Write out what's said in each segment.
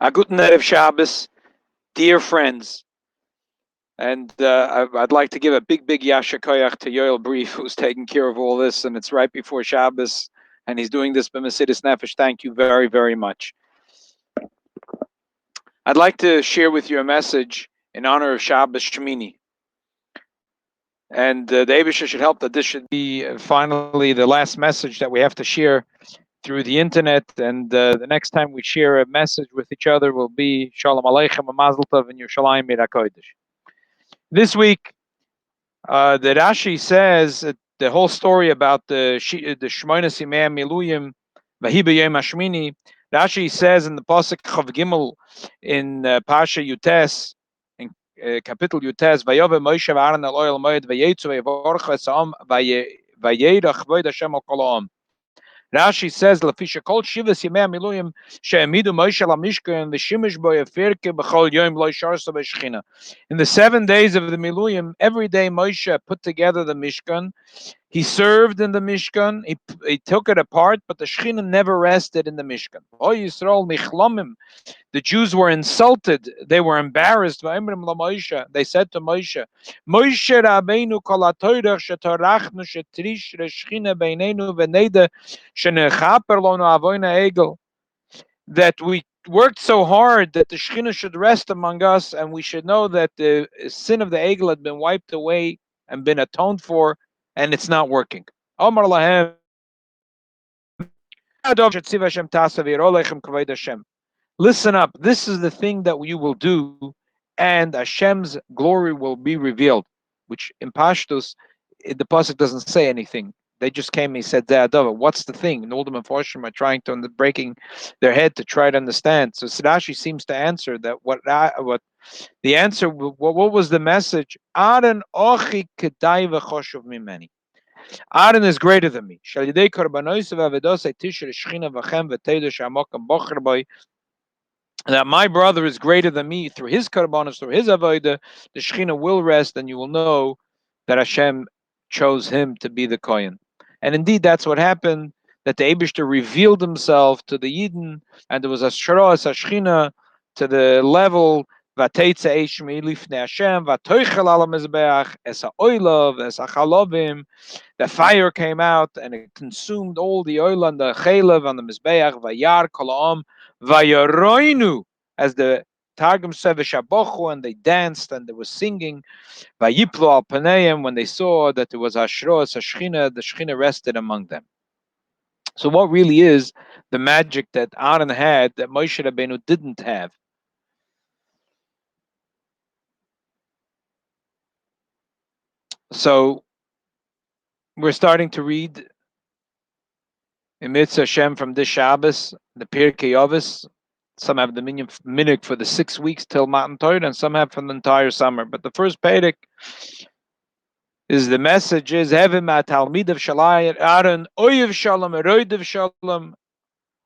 A guten Erev Shabbos, dear friends. And I'd like to give a big Yasher Koyach to Yoel Brief, who's taking care of all this, and it's right before Shabbos, and he's doing this b'Mesidus Nefesh. Thank you very, very much. I'd like to share with you a message in honor of Shabbos Shmini. And the Eibusha should help that this should be finally the last message that we have to share through the internet. And the next time we share a message with each other will be Shalom Aleichem and Mazel Tov in Yerushalayim Mir HaKodesh. This week, the Rashi says the whole story about the Shmoyna Simei Miluyim Vahi B'Yom HaShmini. Rashi says in the pasuk Chav Gimel in Pasha Yutes, in Kapitel Yutes, Vayove Moshe v'Aaron el Oil Moed Vayetzu Vayvorcha Esam Vayerach Void Hashem al Kol Ha'am. Rashi says, "Lafisha kol shivas yemei miluyim she'amidu Moshe lamishkan v'shimish bo yafirke b'chol yom lo sharsa b'shchina." In the 7 days of the miluyim, every day Moshe put together the Mishkan. He served in the Mishkan. He took it apart, but the Shechina never rested in the Mishkan. O Yisrael michlomim. The Jews were insulted. They were embarrassed. They said to Moshe, Moshe Rabbeinu kol ha'torach shetorachnu shetrish reshchina beinenu v'neda shenechaper lonu avoyna egel. That we worked so hard that the Shechina should rest among us, and we should know that the sin of the egel had been wiped away and been atoned for, and it's not working. Omar lahem. Listen up, this is the thing that you will do, and Hashem's glory will be revealed. Which in Pashtus, the pasuk doesn't say anything. They just came and said, what's the thing? And all the Mefarshim are trying to, breaking their head to try to understand. So Rashi seems to answer that what the answer, what was the message? Aaron ochi kedai v'choshuv mimeni. Aaron is greater than me. That my brother is greater than me through his karbanos, through his avodah, the Shechina will rest, and you will know that Hashem chose him to be the Kohen. And indeed, that's what happened, that the Eibishter revealed himself to the Yidden, and there was a Shroas, a Shechina, to the level, Vateitze Eshmi Lifnei Hashem, Vatoichel ala Mizbeach, Es ha'oilav, Es ha'chalovim. The fire came out, and it consumed all the oil and the chalev on the Mizbeach, Vayar kol ha'am, Vayaroinu, as the Targum said, V'shabochu, and they danced and they were singing. Vayiplo al paneim, when they saw that there was Ashros, a Shechina, the Shechina rested among them. So what really is the magic that Aaron had that Moshe Rabbeinu didn't have? So we're starting to read in Mitzvah Hashem from this Shabbos, the Pirkei Avos. Some have the minhag for the 6 weeks till Matan Torah, and some have from the entire summer. But the first Perek is the message is Hevim Talmid of Shalai Aaron Oyev Shalom Eroidev Shalom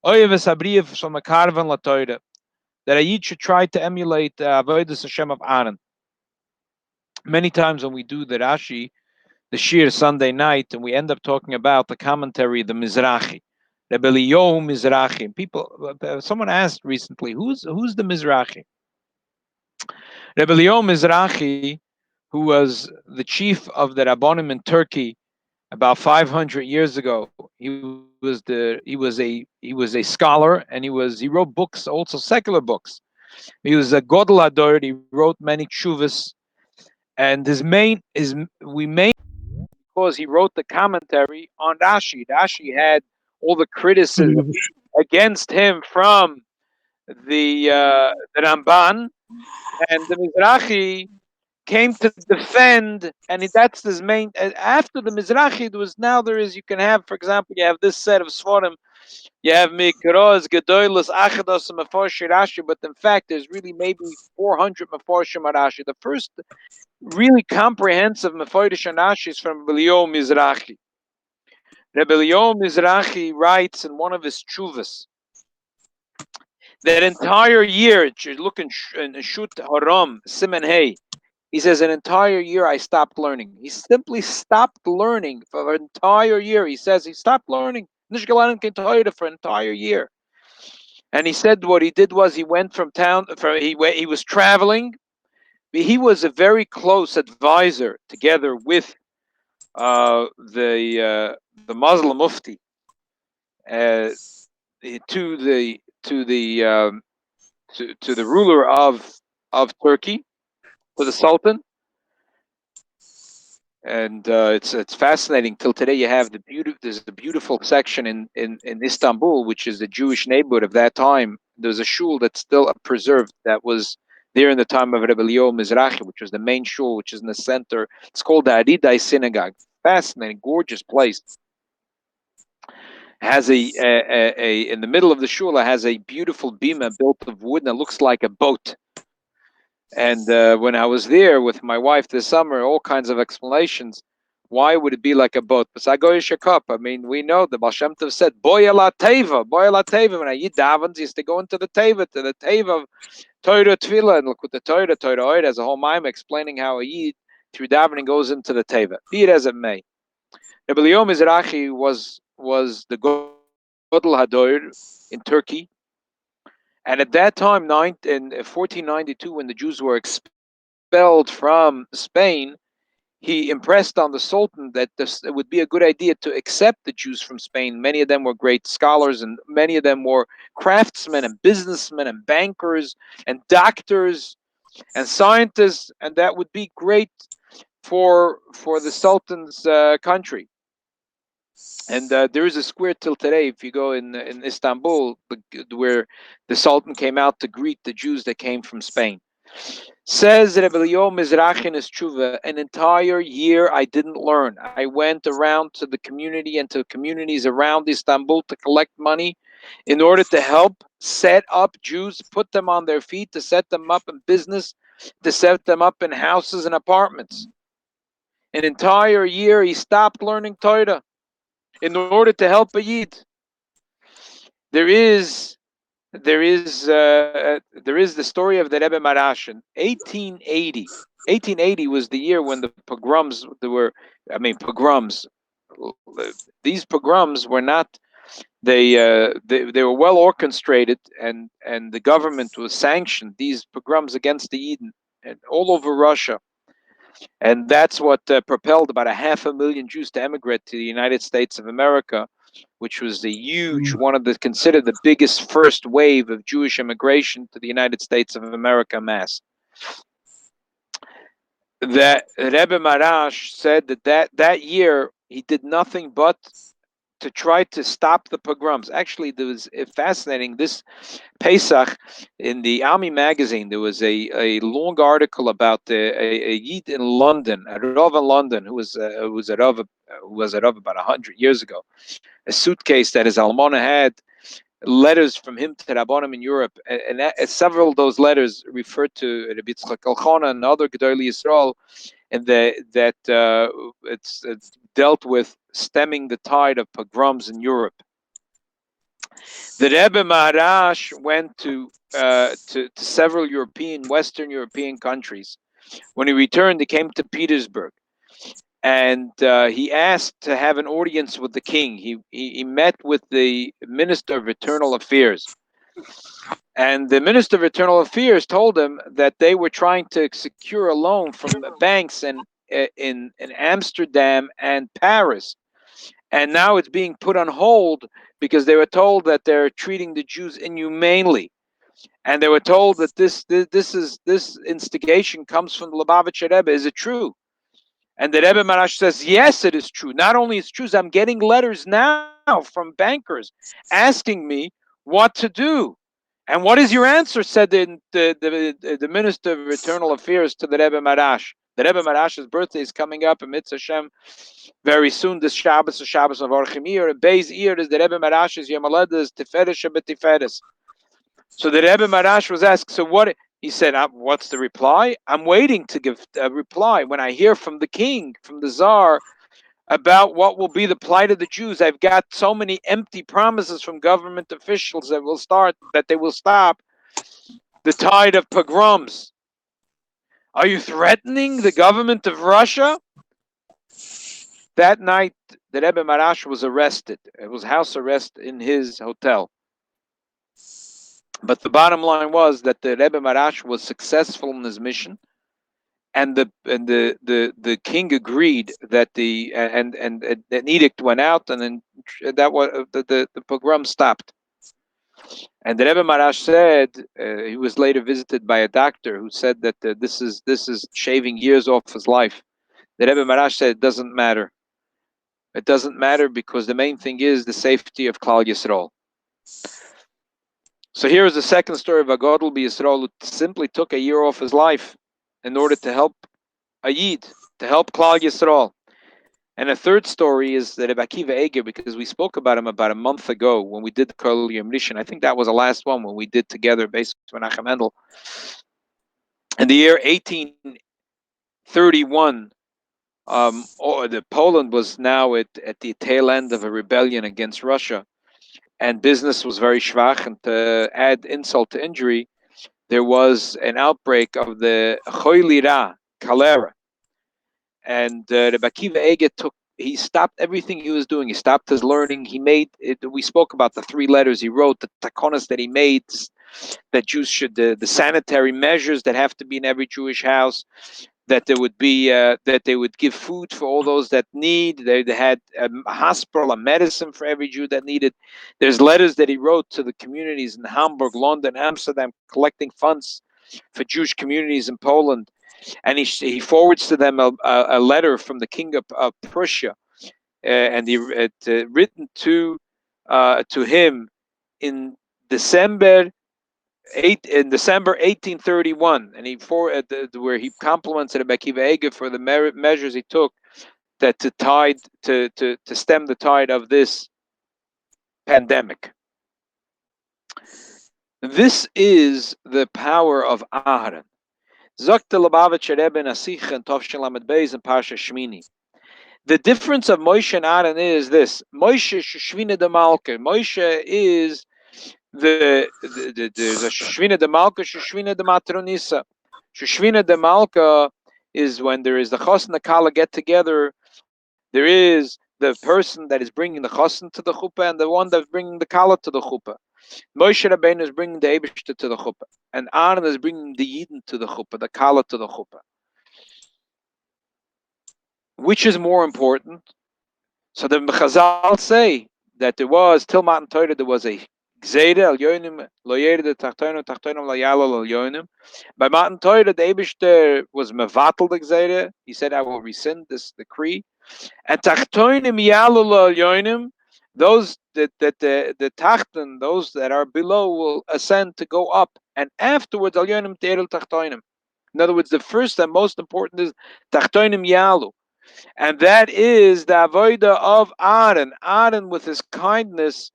Oyev Sabriyev Shamakarvan La Torah, that I should try to emulate Avodas Hashem of Aaron. Many times when we do the Rashi, the Shir Sunday night, and we end up talking about the commentary, the Mizrahi. Rabbi Mizrahi. People, someone asked recently, who's the Mizrahi? Rabbi Mizrahi, who was the chief of the Rabbonim in Turkey about 500 years ago. He was a scholar, and he wrote books, also secular books. He was a Godel Ador. He wrote many tshuvas, and because he wrote the commentary on Rashi. Rashi had all the criticism against him from the Ramban, and the Mizrahi came to defend, and that's his main. After the Mizrahi, you can have, for example, you have this set of Svarim. You have Mikros, Gedolos, Achados, and Mefarshi Rashi, but in fact, there's really maybe 400 Mefarshim Rashi. The first really comprehensive Mefarshi Rashi is from Rabbi Mizrahi. Rabbi Mizrahi writes in one of his tshuvas that entire year, look in Shut Haram, Siman Hey, he says, an entire year I stopped learning. He simply stopped learning for an entire year. He says he stopped learning. For an entire year. And he said what he did was he went from town. He was traveling. He was a very close advisor, together with the Muslim Mufti, uh, to the ruler of Turkey, to the Sultan. And it's fascinating. Till today, you have there's a beautiful section in Istanbul, which is the Jewish neighborhood of that time. There's a shul that's still preserved, that was there in the time of Rabbi Mizrahi, which was the main shul, which is in the center. It's called the Aridai Synagogue. Fascinating, gorgeous place. Has a in the middle of the shul, it has a beautiful bima built of wood that looks like a boat. And when I was there with my wife this summer, all kinds of explanations. Why would it be like a boat? I mean, we know the Baal Shem Tov said, Boya la teva, Boya la teva. When I eat davens, he used to go into the teva of Torah Tefillah, and look with the Torah Oid, has a whole mime explaining how a Yid, through davening, goes into the teva. Be it as it may. Rabbi Leo Mizrahi was the Godel Hadoir in Turkey. And at that time, in 1492, when the Jews were expelled from Spain, he impressed on the Sultan that it would be a good idea to accept the Jews from Spain. Many of them were great scholars, and many of them were craftsmen and businessmen and bankers and doctors and scientists, and that would be great for the Sultan's country. And there is a square till today, if you go in Istanbul, where the Sultan came out to greet the Jews that came from Spain. Says Rebbe Leo Mizrahi in his tshuva, an entire year I didn't learn. I went around to the community and to communities around Istanbul to collect money in order to help set up Jews, put them on their feet, to set them up in business, to set them up in houses and apartments. An entire year he stopped learning Torah in order to help a Yid. There is the story of the Rebbe Marash in 1880. 1880 was the year when the pogroms pogroms. These pogroms were not. They were well orchestrated, and the government was sanctioned these pogroms against the Eden and all over Russia. And that's what propelled about 500,000 Jews to emigrate to the United States of America, which was the huge, considered the biggest first wave of Jewish immigration to the United States of America mass. That Rebbe Marash said that year he did nothing but to try to stop the pogroms. Actually, there was fascinating. This Pesach, in the Army magazine, there was a long article about a Yid in London, a Rav in London, who was a Rav about 100 years ago. A suitcase that his almana had letters from him to Rabbanim in Europe, and several of those letters referred to Rabbi Yitzchak Elchanan and other Gedolei Yisrael, and that it's dealt with stemming the tide of pogroms in Europe. The Rebbe Maharash went to several Western European countries. When he returned, he came to Petersburg, and he asked to have an audience with the king. He met with the Minister of Internal Affairs, and the Minister of Internal Affairs told him that they were trying to secure a loan from banks in Amsterdam and Paris, and now it's being put on hold because they were told that they're treating the Jews inhumanely, and they were told that this instigation comes from the Lubavitcher Rebbe. Is it true? And the Rebbe Marash says, yes, it is true. Not only is it true, I'm getting letters now from bankers asking me what to do. And what is your answer? Said the Minister of Internal Affairs to the Rebbe Marash. The Rebbe Marash's birthday is coming up in Mitzvah Hashem very soon. This Shabbos, the Shabbos of Orchim Iyar. Beis Iyar is the Rebbe Marash's Yom Haledah is Tiferes Shebetiferes. So the Rebbe Marash was asked, so what? He said, what's the reply? I'm waiting to give a reply. When I hear from the king, from the Tsar, about what will be the plight of the Jews, I've got so many empty promises from government officials that they will stop the tide of pogroms. Are you threatening the government of Russia? That night, the Rebbe Marash was arrested. It was house arrest in his hotel. But the bottom line was that the Rebbe Marash was successful in his mission, and the king agreed that an edict went out, and then that was the pogrom stopped. And the Rebbe Marash said he was later visited by a doctor who said that this is shaving years off his life. The Rebbe Marash said it doesn't matter. It doesn't matter because the main thing is the safety of Klal Yisrael. So here is the second story of a Gadol B'Yisrael who simply took a year off his life in order to help a Yid, to help Klal Yisrael. And a third story is that Rabbi Akiva Eger, because we spoke about him about a month ago when we did the Kol Yom Rishon. I think that was the last one when we did together based on Menachem Mendel. In the year 1831, Poland was now at the tail end of a rebellion against Russia, and business was very schwach. And to add insult to injury, there was an outbreak of the Choilira, cholera. And Rabbi Akiva Eger he stopped everything he was doing. He stopped his learning. He made it. We spoke about the 3 letters he wrote, the takonos that he made, that Jews should, the sanitary measures that have to be in every Jewish house, that there would be, that they would give food for all those that need. They had a hospital, a medicine for every Jew that needed. There's letters that he wrote to the communities in Hamburg, London, Amsterdam, collecting funds for Jewish communities in Poland. And he forwards to them a letter from the king of Prussia, and written to him in December 1831, and where he compliments Rabbi Akiva Eger for the measures he took that to stem the tide of this pandemic. This is the power of Aaron. Sagt der Lubavitcher Rebbe in Asicha and Tovshin Lamed Beis and Parsha Shmini. The difference of Moshe and Aaron is this: Moshe Shvina de Malka. Moshe is there's a Shvina de Malka, Shvina de Matronisa. Shvina de Malka is when there is the Chos and the Kala get together. There is the person that is bringing the Chosin to the chuppah and the one that's bringing the Kala to the chuppah. Moshe Rabbeinu is bringing the Eibishter to the chuppah, and Aaron is bringing the Yidden to the chuppah, the Kala to the chuppah. Which is more important? So the Chazal say that there was till Matan Torah there was a Gzeira al Yonim lo Yered Tachtonim Tachtonim lo Yalal al Yonim. By Matan Torah the Eibishter was mevatel the Gzeira. He said, "I will rescind this decree." And Tachtonim Yalal al Yonim, those that the Tachten, those that are below, will ascend to go up, and afterwards al Yonim Teirel Tachtonim. In other words, the first and most important is Tachtonim Yalu. And that is the avodah of Aaron. Aaron, with his kindness,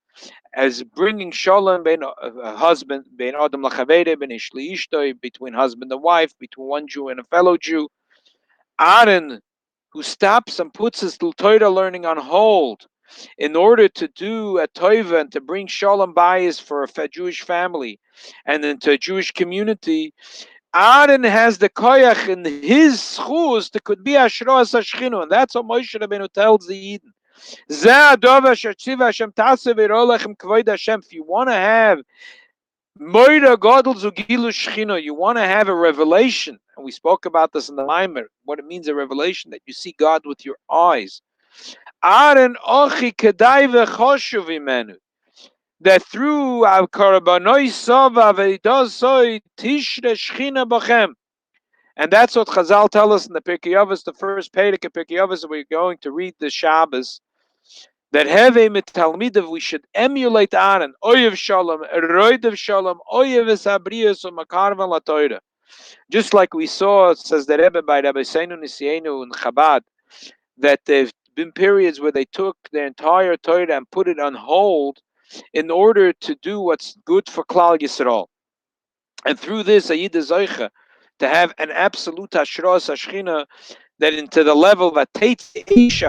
as bringing shalom between husband, between Adam lachavere, between ishli ishtoi, between husband and wife, between one Jew and a fellow Jew. Aaron, who stops and puts his Torah learning on hold in order to do a toiva and to bring shalom bayis for a Jewish family and into a Jewish community. Aaron has the koyach in his schus that could be ashros hashchinu, and that's what Moshe Rabbeinu tells the Eden. If you want to have moira gadol zugilu shchino, you want to have a revelation, and we spoke about this in the Maimer, what it means a revelation, that you see God with your eyes. Aaron ochi kedai v'choshuv imenu, that through our korbanoi sova does so tishre shchina b'chem. And that's what Chazal tell us in the Pirkei Avos, the first Perek of Pirkei Avos. We're going to read the Shabbos. That Heve mit Talmidav, we should emulate Aaron. Oyev Shalom, Roidev Shalom, Oyev Esabrius, Makarvan La Torah. Just like we saw, says the Rebbe by Rabbi Seinu Nisienu in Chabad, that there have been periods where they took their entire Torah and put it on hold in order to do what's good for Klal Yisrael. And through this, Ayid Zoicha, to have an absolute Hashros Hashchina, that into the level that a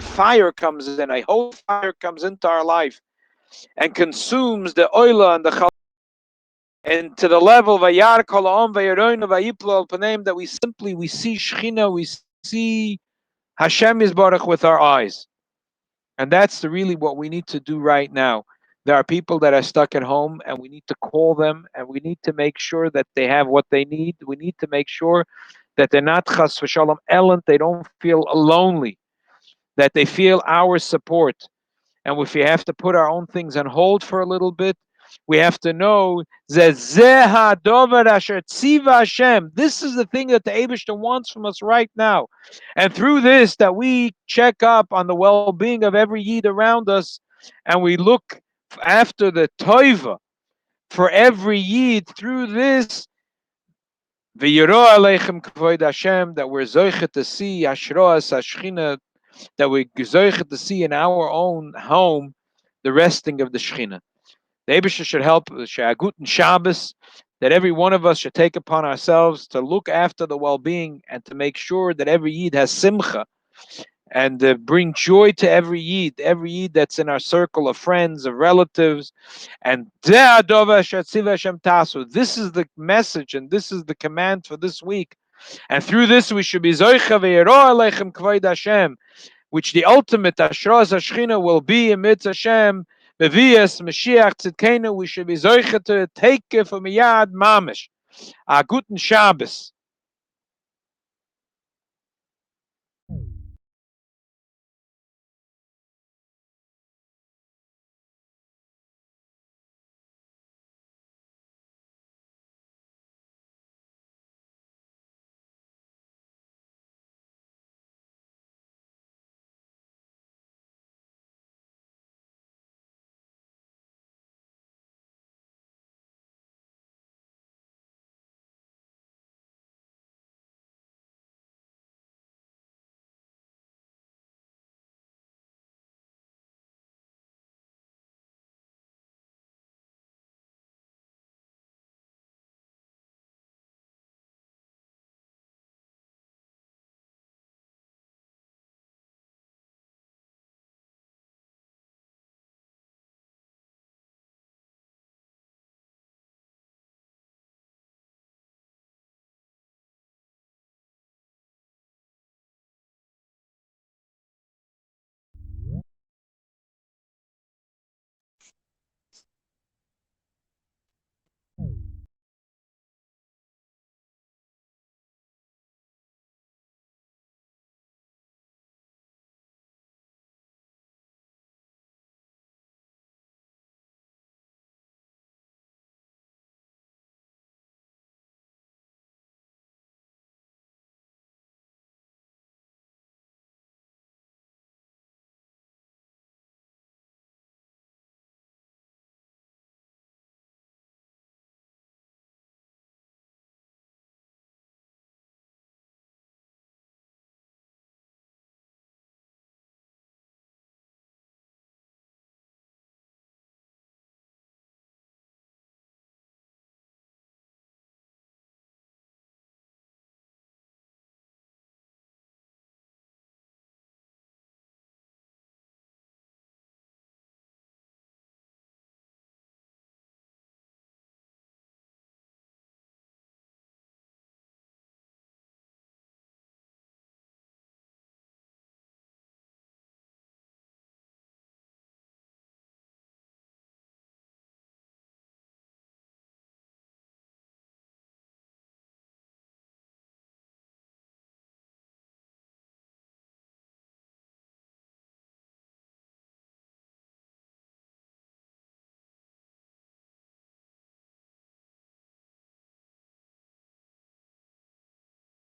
fire comes in, a whole fire comes into our life and consumes the oila and the chal, and to the level vayar kolaom vayaroinu vayiplo alpanem, that we see Shechina, we see Hashem Yisbarach with our eyes. And that's really what we need to do right now. There are people that are stuck at home, and we need to call them, and we need to make sure that they have what they need. We need to make sure that they're not chas v'shalom elent, they don't feel lonely, that they feel our support. And if we have to put our own things on hold for a little bit, we have to know that this is the thing that the Eibishter wants from us right now. And through this, that we check up on the well-being of every Yid around us, and we look after the toiva for every Yid through this, v'yiro aleichem kvoid Hashem, that we're zoichet to see Ashroas Hashchina, that we're zoichet to see in our own home the resting of the Shechina. The Eibusher should help Guten Shabbos, that every one of us should take upon ourselves to look after the well-being and to make sure that every Yid has simcha and bring joy to every Yid that's in our circle of friends, of relatives. And this is the message and this is the command for this week. And through this we should be Zoicha ve'yiro aleichem kvoid Hashem, which the ultimate Ashras Hashchina will be amidst Hashem, Bevias, Mashiach, Tzidkenu, we should be Zoicha to take from Miyad Mamish. A Guten Shabbos.